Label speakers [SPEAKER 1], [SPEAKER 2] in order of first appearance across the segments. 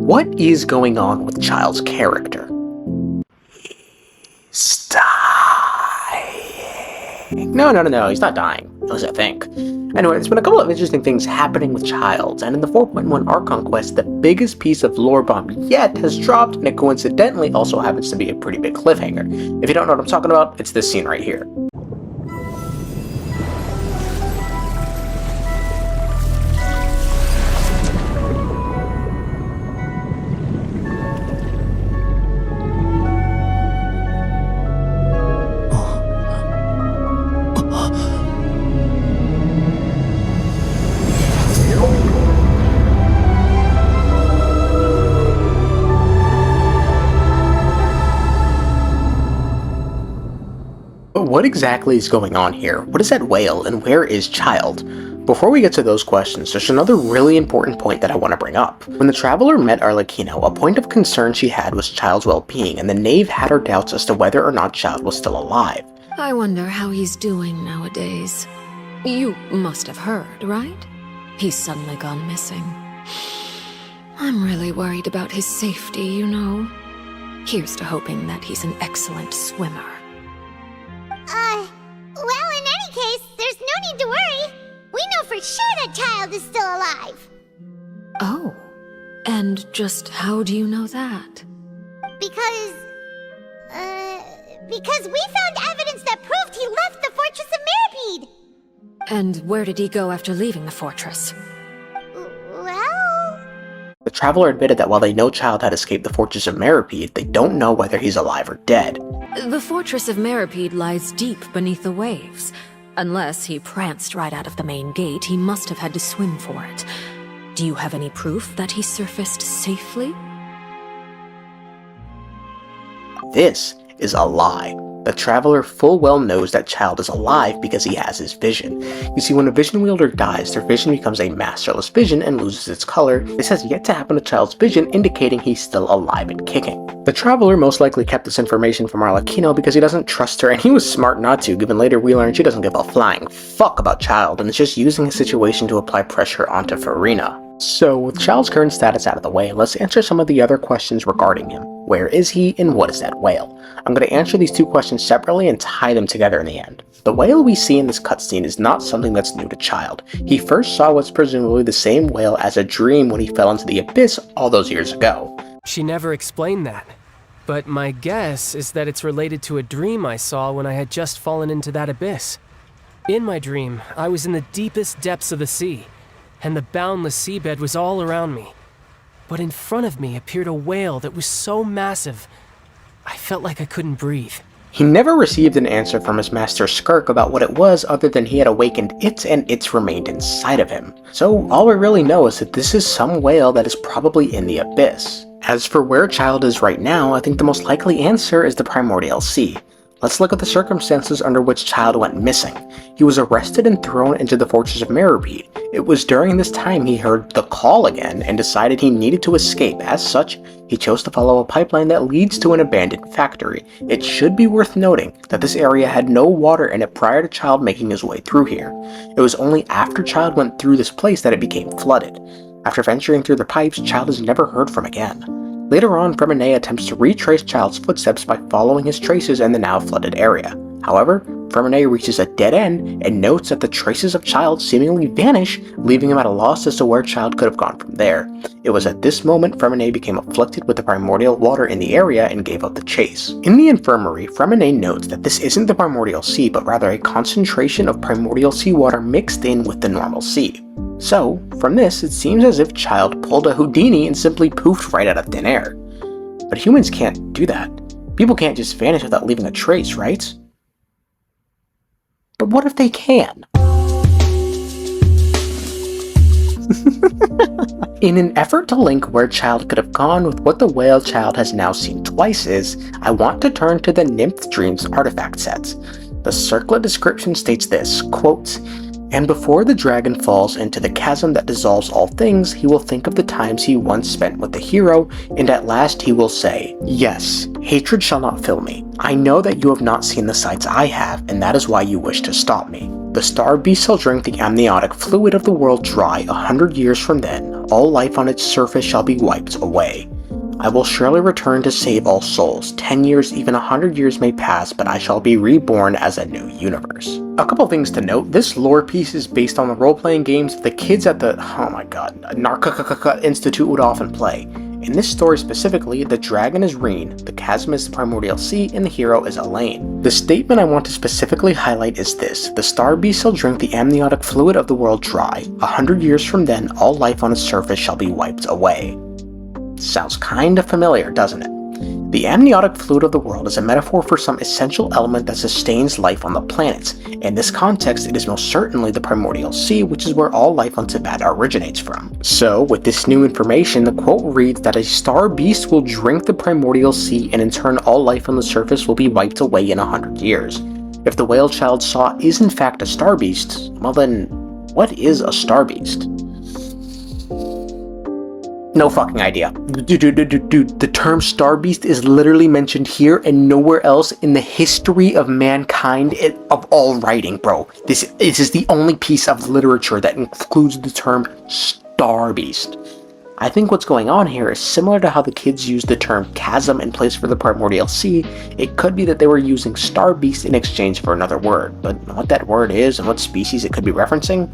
[SPEAKER 1] What is going on with Childe's character? He's dying. No, he's not dying. At least I think. Anyway, there's been a couple of interesting things happening with Childe, and in the 4.1 Archon quest, the biggest piece of lore bomb yet has dropped, and it coincidentally also happens to be a pretty big cliffhanger. If you don't know what I'm talking about, it's this scene right here. What exactly is going on here? What is that whale, and where is Childe? Before we get to those questions, there's another really important point that I want to bring up. When the Traveler met Arlecchino, a point of concern she had was Childe's well-being, and the Knave had her doubts as to whether or not Childe was still alive.
[SPEAKER 2] I wonder how he's doing nowadays. You must have heard, right? He's suddenly gone missing. I'm really worried about his safety, you know. Here's to hoping that he's an excellent swimmer.
[SPEAKER 3] Well, in any case, there's no need to worry. We know for sure that Childe is still alive.
[SPEAKER 2] Oh, and just how do you know that?
[SPEAKER 3] Because we found evidence that proved he left the Fortress of Mirapede.
[SPEAKER 2] And where did he go after leaving the fortress?
[SPEAKER 3] Well...
[SPEAKER 1] The Traveler admitted that while they know Childe had escaped the Fortress of Mirapede, they don't know whether he's alive or dead.
[SPEAKER 2] The Fortress of Mirapede lies deep beneath the waves. Unless he pranced right out of the main gate, he must have had to swim for it. Do you have any proof that he surfaced safely?
[SPEAKER 1] This is a lie. The Traveler full well knows that Childe is alive because he has his vision. You see, when a vision wielder dies, their vision becomes a masterless vision and loses its color. This has yet to happen to Childe's vision, indicating he's still alive and kicking. The Traveler most likely kept this information from Arlecchino because he doesn't trust her, and he was smart not to, given later we learn she doesn't give a flying fuck about Childe and is just using his situation to apply pressure onto Furina. So, with Childe's current status out of the way, let's answer some of the other questions regarding him. Where is he, and what is that whale? I'm going to answer these two questions separately and tie them together in the end. The whale we see in this cutscene is not something that's new to Childe. He first saw what's presumably the same whale as a dream when he fell into the abyss all those years ago.
[SPEAKER 4] She never explained that, but my guess is that it's related to a dream I saw when I had just fallen into that abyss. In my dream, I was in the deepest depths of the sea, and the boundless seabed was all around me. But in front of me appeared a whale that was so massive, I felt like I couldn't breathe.
[SPEAKER 1] He never received an answer from his master Skirk about what it was other than he had awakened it and it's remained inside of him. So all we really know is that this is some whale that is probably in the abyss. As for where Childe is right now, I think the most likely answer is the primordial sea. Let's look at the circumstances under which Childe went missing. He was arrested and thrown into the Fortress of Mirapede. It was during this time he heard the call again and decided he needed to escape. As such, he chose to follow a pipeline that leads to an abandoned factory. It should be worth noting that this area had no water in it prior to Childe making his way through here. It was only after Childe went through this place that it became flooded. After venturing through the pipes, Childe is never heard from again. Later on, Freminet attempts to retrace Childe's footsteps by following his traces in the now flooded area. However, Freminet reaches a dead end and notes that the traces of Childe seemingly vanish, leaving him at a loss as to where Childe could have gone from there. It was at this moment Freminet became afflicted with the primordial water in the area and gave up the chase. In the infirmary, Freminet notes that this isn't the primordial sea, but rather a concentration of primordial seawater mixed in with the normal sea. So, from this, it seems as if Childe pulled a Houdini and simply poofed right out of thin air. But humans can't do that. People can't just vanish without leaving a trace, right? But what if they can? In an effort to link where Childe could have gone with what the whale Childe has now seen twice is, I want to turn to the Nymph Dreams artifact set. The circlet description states this, quote, And before the dragon falls into the chasm that dissolves all things, he will think of the times he once spent with the hero, and at last he will say, "Yes, hatred shall not fill me. I know that you have not seen the sights I have, and that is why you wish to stop me. The star beast shall drink the amniotic fluid of the world dry. 100 years from then, all life on its surface shall be wiped away. I will surely return to save all souls. 10 years, even 100 years may pass, but I shall be reborn as a new universe." A couple things to note, this lore piece is based on the role-playing games the kids at the, Narcotica Institute would often play. In this story specifically, the dragon is Reen, the chasm is the primordial sea, and the hero is Elaine. The statement I want to specifically highlight is this: the star beast shall drink the amniotic fluid of the world dry. 100 years from then, all life on its surface shall be wiped away. Sounds kinda familiar, doesn't it? The amniotic fluid of the world is a metaphor for some essential element that sustains life on the planet. In this context, it is most certainly the primordial sea, which is where all life on Tibet originates from. So, with this new information, the quote reads that a star beast will drink the primordial sea, and in turn all life on the surface will be wiped away in 100 years. If the whale child saw is in fact a star beast, well then, what is a star beast? No fucking idea. Dude, the term star beast is literally mentioned here and nowhere else in the history of mankind, of all writing, bro. This is the only piece of literature that includes the term star beast. I think what's going on here is similar to how the kids used the term chasm in place for the primordial sea. It could be that they were using star beast in exchange for another word, but what that word is and what species it could be referencing,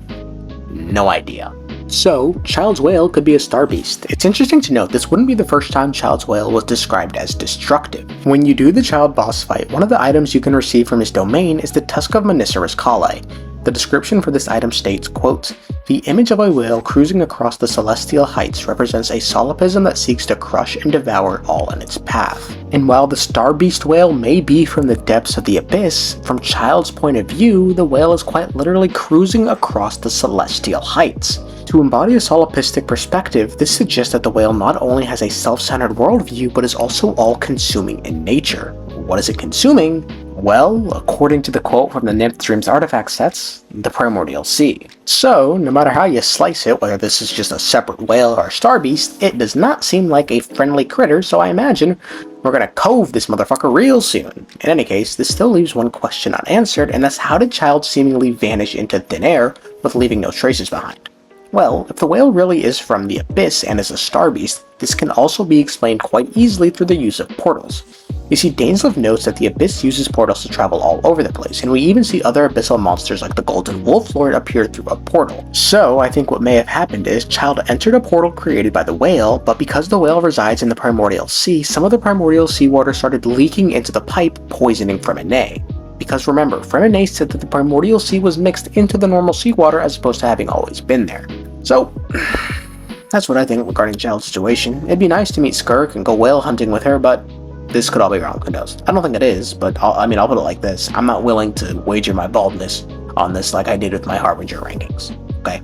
[SPEAKER 1] no idea. So, Childe's whale could be a star beast. It's interesting to note this wouldn't be the first time Childe's whale was described as destructive. When you do the Childe boss fight, one of the items you can receive from his domain is the Tusk of Maniceros Kale. The description for this item states, quote, "The image of a whale cruising across the celestial heights represents a solipsism that seeks to crush and devour all in its path." And while the star beast whale may be from the depths of the abyss, from Childe's point of view, the whale is quite literally cruising across the celestial heights. To embody a solipsistic perspective, this suggests that the whale not only has a self-centered worldview, but is also all-consuming in nature. What is it consuming? Well, according to the quote from the Nymph Dreams artifact sets, the primordial sea. So, no matter how you slice it, whether this is just a separate whale or a star beast, it does not seem like a friendly critter, so I imagine we're gonna cove this motherfucker real soon. In any case, this still leaves one question unanswered, and that's how did Childe seemingly vanish into thin air with leaving no traces behind? Well, if the whale really is from the abyss and is a star beast, this can also be explained quite easily through the use of portals. You see, Dainsleif notes that the abyss uses portals to travel all over the place, and we even see other abyssal monsters like the Golden Wolf Lord appear through a portal. So, I think what may have happened is Childe entered a portal created by the whale, but because the whale resides in the primordial sea, some of the primordial seawater started leaking into the pipe, poisoning Freminet. Because remember, Freminet said that the primordial sea was mixed into the normal seawater as opposed to having always been there. So, that's what I think regarding Childe's situation. It'd be nice to meet Skirk and go whale hunting with her, but this could all be wrong, who knows? I don't think it is, but I'll put it like this. I'm not willing to wager my baldness on this like I did with my Harbinger rankings, okay?